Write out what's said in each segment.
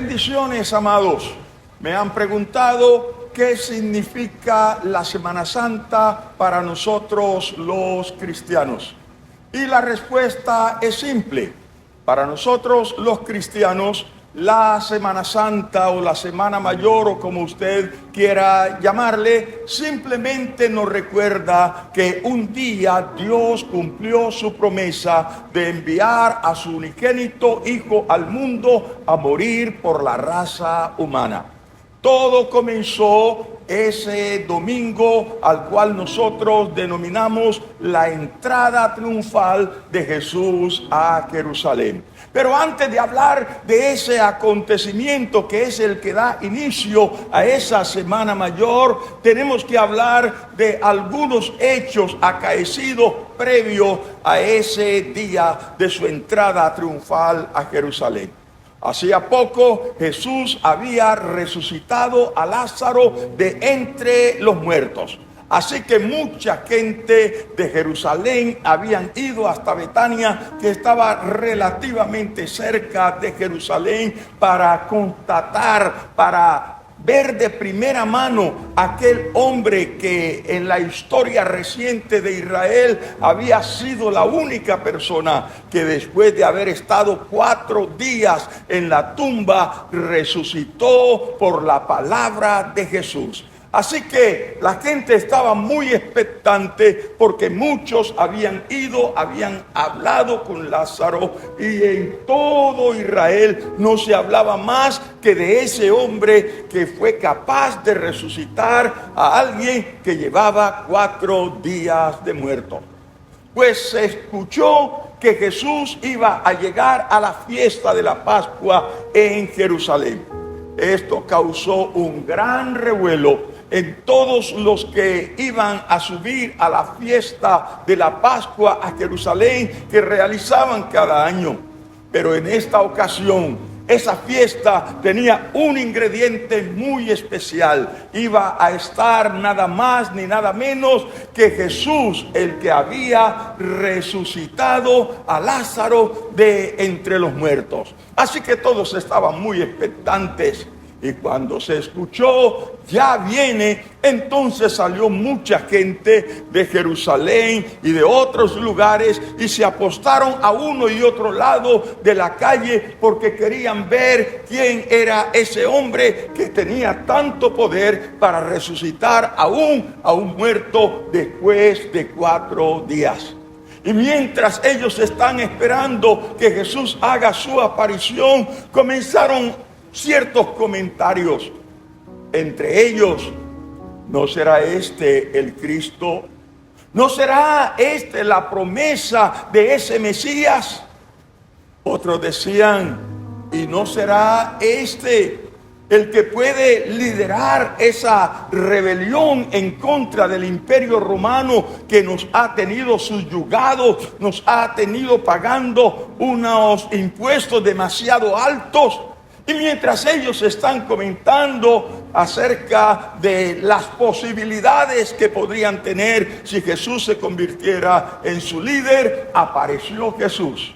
Bendiciones, amados. Me han preguntado qué significa la Semana Santa para nosotros los cristianos. Y la respuesta es simple. Para nosotros los cristianos, la Semana Santa o la Semana Mayor o como usted quiera llamarle, simplemente nos recuerda que un día Dios cumplió su promesa de enviar a su unigénito Hijo al mundo a morir por la raza humana. Todo comenzó ese domingo al cual nosotros denominamos la entrada triunfal de Jesús a Jerusalén. Pero antes de hablar de ese acontecimiento que es el que da inicio a esa Semana Mayor, tenemos que hablar de algunos hechos acaecidos previo a ese día de su entrada triunfal a Jerusalén. Hacía poco Jesús había resucitado a Lázaro de entre los muertos. Así que mucha gente de Jerusalén habían ido hasta Betania, que estaba relativamente cerca de Jerusalén, para constatar, para ver de primera mano aquel hombre que en la historia reciente de Israel había sido la única persona que después de haber estado 4 días en la tumba resucitó por la palabra de Jesús. Así que la gente estaba muy expectante porque muchos habían ido, habían hablado con Lázaro y en todo Israel no se hablaba más que de ese hombre que fue capaz de resucitar a alguien que llevaba 4 días de muerto. Pues se escuchó que Jesús iba a llegar a la fiesta de la Pascua en Jerusalén. Esto causó un gran revuelo en todos los que iban a subir a la fiesta de la Pascua a Jerusalén que realizaban cada año. Pero en esta ocasión, esa fiesta tenía un ingrediente muy especial. Iba a estar nada más ni nada menos que Jesús, el que había resucitado a Lázaro de entre los muertos. Así que todos estaban muy expectantes. Y cuando se escuchó, ya viene, entonces salió mucha gente de Jerusalén y de otros lugares y se apostaron a uno y otro lado de la calle porque querían ver quién era ese hombre que tenía tanto poder para resucitar aún a un muerto después de 4 días. Y mientras ellos están esperando que Jesús haga su aparición, comenzaron ciertos comentarios, entre ellos: ¿no será este el Cristo? ¿No será este la promesa de ese Mesías? Otros decían: ¿y no será este el que puede liderar esa rebelión en contra del Imperio Romano que nos ha tenido subyugados, nos ha tenido pagando unos impuestos demasiado altos? Y mientras ellos están comentando acerca de las posibilidades que podrían tener si Jesús se convirtiera en su líder, apareció Jesús.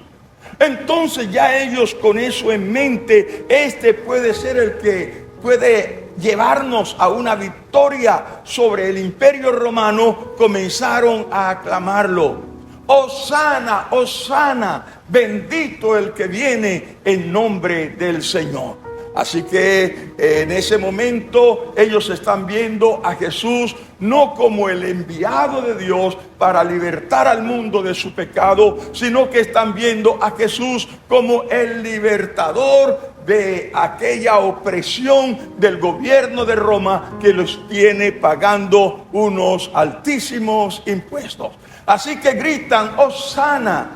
Entonces ya ellos con eso en mente, este puede ser el que puede llevarnos a una victoria sobre el Imperio Romano, comenzaron a aclamarlo. Hosana, Hosana, bendito el que viene en nombre del Señor. Así que en ese momento ellos están viendo a Jesús no como el enviado de Dios para libertar al mundo de su pecado, sino que están viendo a Jesús como el libertador de aquella opresión del gobierno de Roma que los tiene pagando unos altísimos impuestos. Así que gritan: Hosana,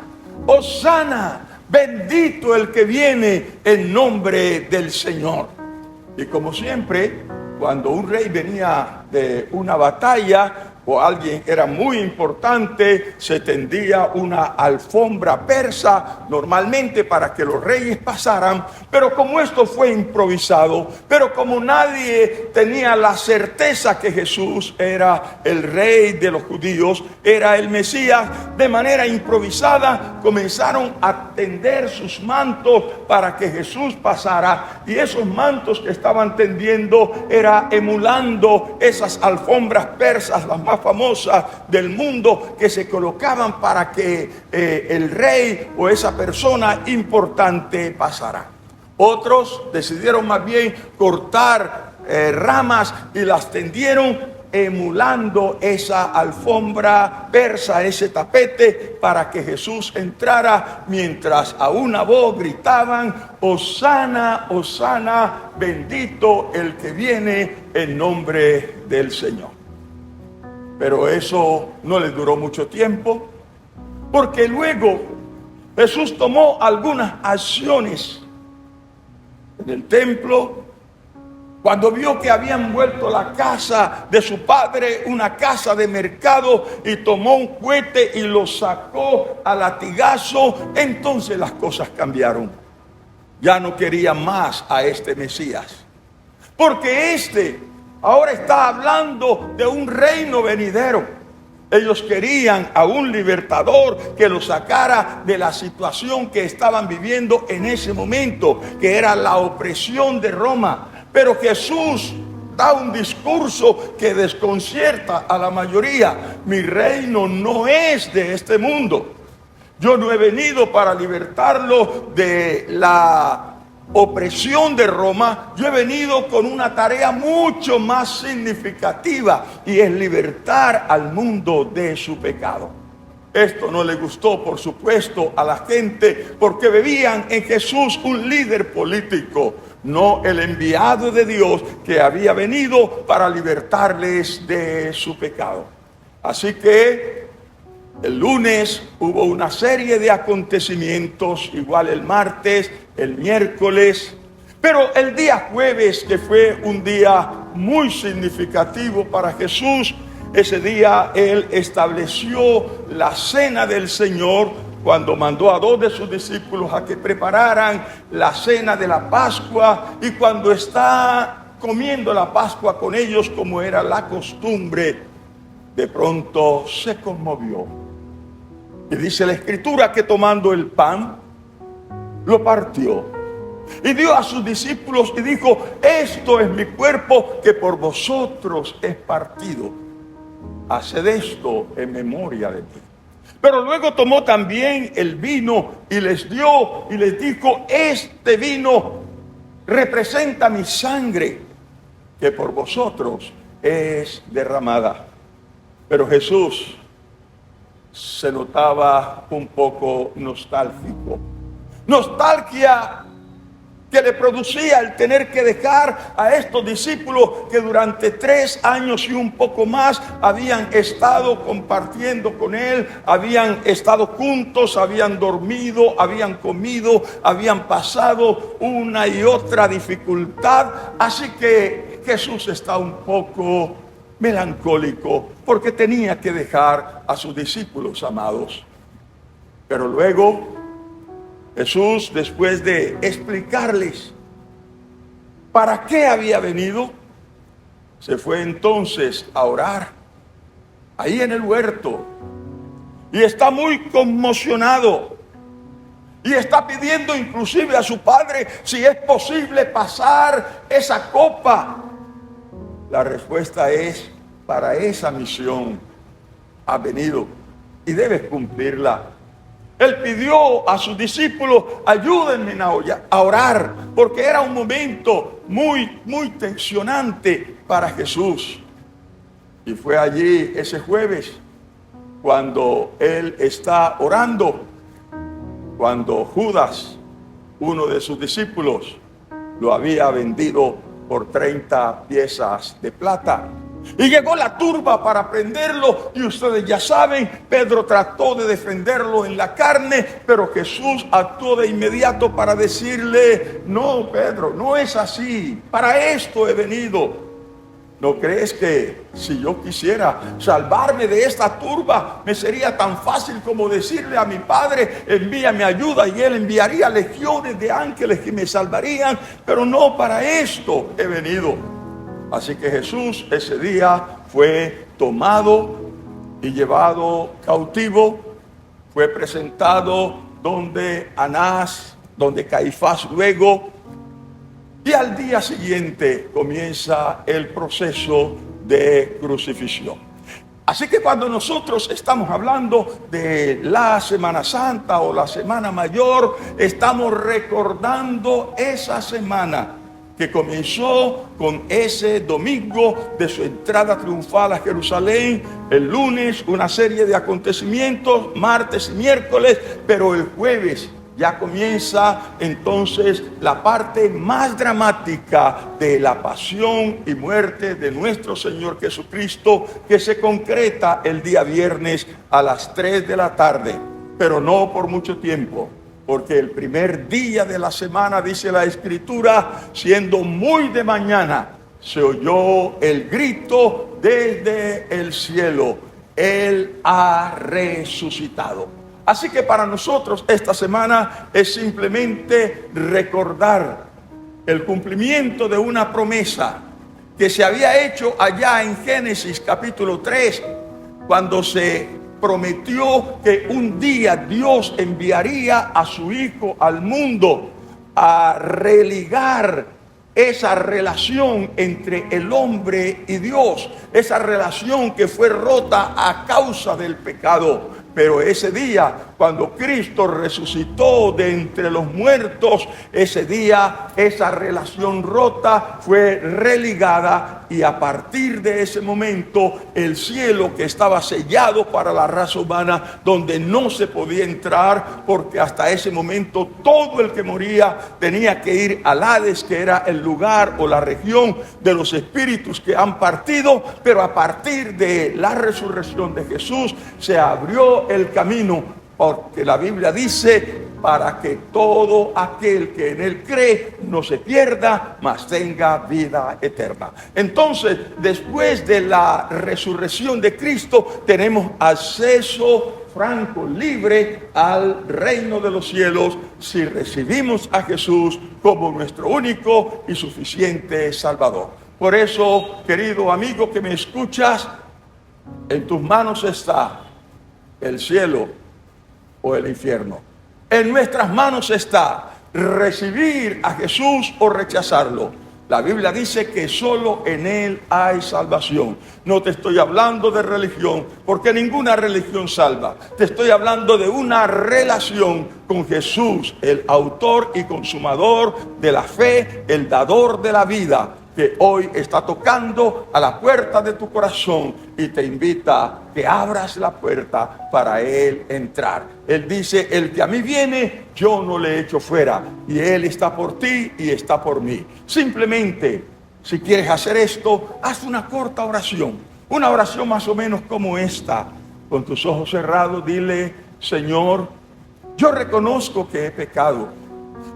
Hosana, bendito el que viene en nombre del Señor. Y como siempre, cuando un rey venía de una batalla, o alguien era muy importante, se tendía una alfombra persa normalmente para que los reyes pasaran, pero como esto fue improvisado, pero como nadie tenía la certeza que Jesús era el rey de los judíos, era el Mesías, de manera improvisada comenzaron a tender sus mantos para que Jesús pasara, y esos mantos que estaban tendiendo era emulando esas alfombras persas, las más famosas del mundo, que se colocaban para que el rey o esa persona importante pasara. Otros decidieron más bien cortar ramas y las tendieron emulando esa alfombra persa, ese tapete, para que Jesús entrara, mientras a una voz gritaban: Hosana, Hosana, bendito el que viene en nombre del Señor. Pero eso no le duró mucho tiempo, porque luego Jesús tomó algunas acciones en el templo. Cuando vio que habían vuelto la casa de su padre una casa de mercado, y tomó un cohete y lo sacó a latigazo, entonces las cosas cambiaron. Ya no querían más a este Mesías, porque ahora está hablando de un reino venidero. Ellos querían a un libertador que los sacara de la situación que estaban viviendo en ese momento, que era la opresión de Roma. Pero Jesús da un discurso que desconcierta a la mayoría. Mi reino no es de este mundo. Yo no he venido para libertarlo de la opresión de Roma. Yo he venido con una tarea mucho más significativa, y es libertar al mundo de su pecado. Esto no le gustó, por supuesto, a la gente, porque veían en Jesús un líder político, no el enviado de Dios que había venido para libertarles de su pecado. Así que el lunes hubo una serie de acontecimientos, igual el martes, el miércoles, pero el día jueves, que fue un día muy significativo para Jesús, ese día Él estableció la cena del Señor, cuando mandó a 2 de sus discípulos a que prepararan la cena de la Pascua, y cuando está comiendo la Pascua con ellos, como era la costumbre, de pronto se conmovió. Y dice la Escritura que tomando el pan, lo partió y dio a sus discípulos y dijo: esto es mi cuerpo que por vosotros es partido. Haced esto en memoria de mí. Pero luego tomó también el vino y les dio y les dijo: este vino representa mi sangre, que por vosotros es derramada. Pero Jesús se notaba un poco nostálgico. Nostalgia que le producía el tener que dejar a estos discípulos que durante 3 años y un poco más habían estado compartiendo con él, habían estado juntos, habían dormido, habían comido, habían pasado una y otra dificultad. Así que Jesús está un poco melancólico porque tenía que dejar a sus discípulos amados. Pero luego Jesús, después de explicarles para qué había venido, se fue entonces a orar ahí en el huerto, y está muy conmocionado, y está pidiendo inclusive a su Padre si es posible pasar esa copa. La respuesta es: para esa misión ha venido y debes cumplirla. Él pidió a sus discípulos: ayúdenme a orar, porque era un momento muy, muy tensionante para Jesús. Y fue allí ese jueves cuando él está orando, cuando Judas, uno de sus discípulos, lo había vendido por 30 piezas de plata. Y llegó la turba para prenderlo, y ustedes ya saben, Pedro trató de defenderlo en la carne, pero Jesús actuó de inmediato para decirle: no, Pedro, no es así, para esto he venido. ¿No crees que si yo quisiera salvarme de esta turba, me sería tan fácil como decirle a mi Padre, envíame ayuda, y Él enviaría legiones de ángeles que me salvarían? Pero no, para esto he venido. Así que Jesús ese día fue tomado y llevado cautivo, fue presentado donde Anás, donde Caifás luego. Y al día siguiente comienza el proceso de crucifixión. Así que cuando nosotros estamos hablando de la Semana Santa o la Semana Mayor, estamos recordando esa semana que comenzó con ese domingo de su entrada triunfal a Jerusalén, el lunes una serie de acontecimientos, martes y miércoles, pero el jueves ya comienza entonces la parte más dramática de la pasión y muerte de nuestro Señor Jesucristo, que se concreta el día viernes a las 3 de la tarde, pero no por mucho tiempo, porque el primer día de la semana, dice la Escritura, siendo muy de mañana, se oyó el grito desde el cielo: Él ha resucitado. Así que para nosotros esta semana es simplemente recordar el cumplimiento de una promesa que se había hecho allá en Génesis capítulo 3, cuando se prometió que un día Dios enviaría a su Hijo al mundo a religar esa relación entre el hombre y Dios, esa relación que fue rota a causa del pecado. Pero ese día, cuando Cristo resucitó de entre los muertos, ese día esa relación rota fue religada, y a partir de ese momento el cielo, que estaba sellado para la raza humana, donde no se podía entrar, porque hasta ese momento todo el que moría tenía que ir al Hades, que era el lugar o la región de los espíritus que han partido. Pero a partir de la resurrección de Jesús se abrió el camino, porque la Biblia dice: para que todo aquel que en Él cree no se pierda, mas tenga vida eterna. Entonces, después de la resurrección de Cristo, tenemos acceso franco, libre al reino de los cielos, si recibimos a Jesús como nuestro único y suficiente Salvador. Por eso, querido amigo que me escuchas, en tus manos está el cielo o el infierno. En nuestras manos está recibir a Jesús o rechazarlo. La Biblia dice que solo en Él hay salvación. No te estoy hablando de religión, porque ninguna religión salva. Te estoy hablando de una relación con Jesús, el autor y consumador de la fe, el dador de la vida, que hoy está tocando a la puerta de tu corazón y te invita a que abras la puerta para Él entrar. Él dice: el que a mí viene, yo no le echo fuera. Y Él está por ti y está por mí. Simplemente, si quieres hacer esto, haz una corta oración. Una oración más o menos como esta. Con tus ojos cerrados, dile: Señor, yo reconozco que he pecado.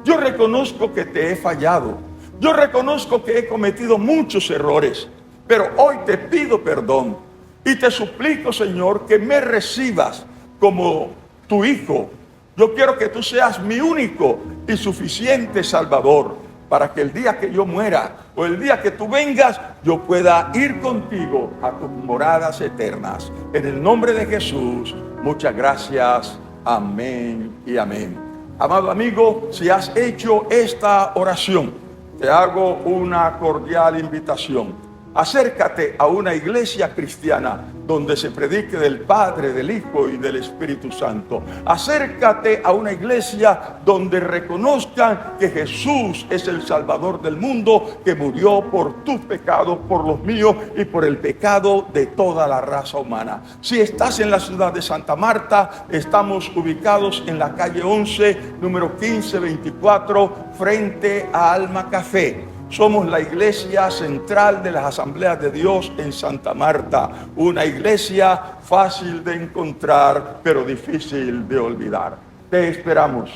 Yo reconozco que te he fallado. Yo reconozco que he cometido muchos errores, pero hoy te pido perdón y te suplico, Señor, que me recibas como tu Hijo. Yo quiero que tú seas mi único y suficiente Salvador, para que el día que yo muera o el día que tú vengas, yo pueda ir contigo a tus moradas eternas. En el nombre de Jesús, muchas gracias. Amén y amén. Amado amigo, si has hecho esta oración, te hago una cordial invitación. Acércate a una iglesia cristiana donde se predique del Padre, del Hijo y del Espíritu Santo. Acércate a una iglesia donde reconozcan que Jesús es el Salvador del mundo, que murió por tus pecados, por los míos y por el pecado de toda la raza humana. Si estás en la ciudad de Santa Marta, estamos ubicados en la calle 11, número 1524, frente a Alma Café. Somos la iglesia central de las Asambleas de Dios en Santa Marta. Una iglesia fácil de encontrar, pero difícil de olvidar. Te esperamos.